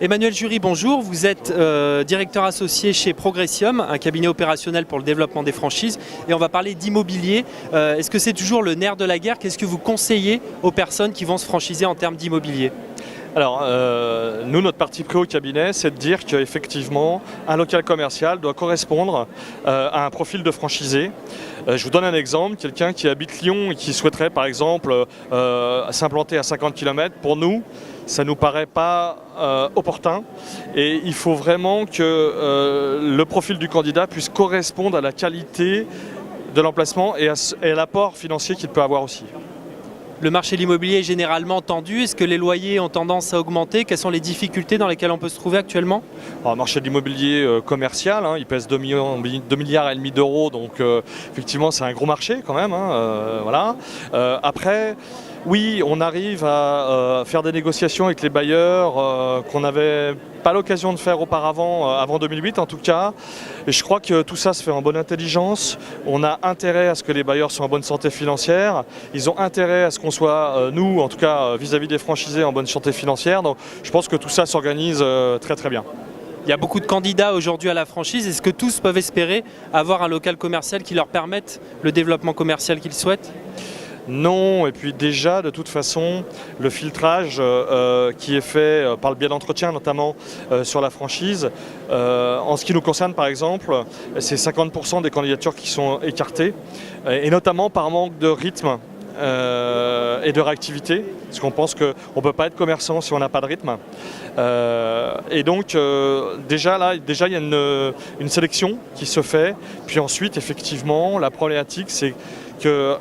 Emmanuel Jury, bonjour. Vous êtes directeur associé chez Progressium, un cabinet opérationnel pour le développement des franchises. Et on va parler d'immobilier. Est-ce que c'est toujours le nerf de la guerre? Qu'est-ce que vous conseillez aux personnes qui vont se franchiser en termes d'immobilier? Alors, nous, notre parti pris au cabinet, c'est de dire qu'effectivement, un local commercial doit correspondre à un profil de franchisé. Je vous donne un exemple, quelqu'un qui habite Lyon et qui souhaiterait, par exemple, s'implanter à 50 km, pour nous, ça ne nous paraît pas opportun. Et il faut vraiment que le profil du candidat puisse correspondre à la qualité de l'emplacement et à l'apport financier qu'il peut avoir aussi. Le marché de l'immobilier est généralement tendu. Est-ce que les loyers ont tendance à augmenter? Quelles sont les difficultés dans lesquelles on peut se trouver actuellement? Alors, le marché de l'immobilier commercial, il pèse 2 milliards et demi d'euros, donc effectivement c'est un gros marché quand même. Voilà. Après, oui, on arrive à faire des négociations avec les bailleurs qu'on n'avait pas l'occasion de faire auparavant, avant 2008 en tout cas. Et je crois que tout ça se fait en bonne intelligence. On a intérêt à ce que les bailleurs soient en bonne santé financière. Ils ont intérêt à ce qu'on soit, nous, en tout cas vis-à-vis des franchisés, en bonne santé financière. Donc je pense que tout ça s'organise très très bien. Il y a beaucoup de candidats aujourd'hui à la franchise. Est-ce que tous peuvent espérer avoir un local commercial qui leur permette le développement commercial qu'ils souhaitent? Non, et puis déjà, de toute façon, le filtrage qui est fait par le biais d'entretien, notamment sur la franchise, en ce qui nous concerne par exemple, c'est 50% des candidatures qui sont écartées, et notamment par manque de rythme et de réactivité, parce qu'on pense qu'on ne peut pas être commerçant si on n'a pas de rythme. Et donc déjà il y a une sélection qui se fait, puis ensuite effectivement la problématique c'est que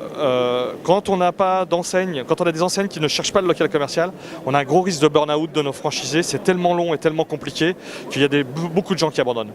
quand on n'a pas d'enseigne, quand on a des enseignes qui ne cherchent pas de local commercial, on a un gros risque de burn-out de nos franchisés. C'est tellement long et tellement compliqué qu'il y a beaucoup de gens qui abandonnent.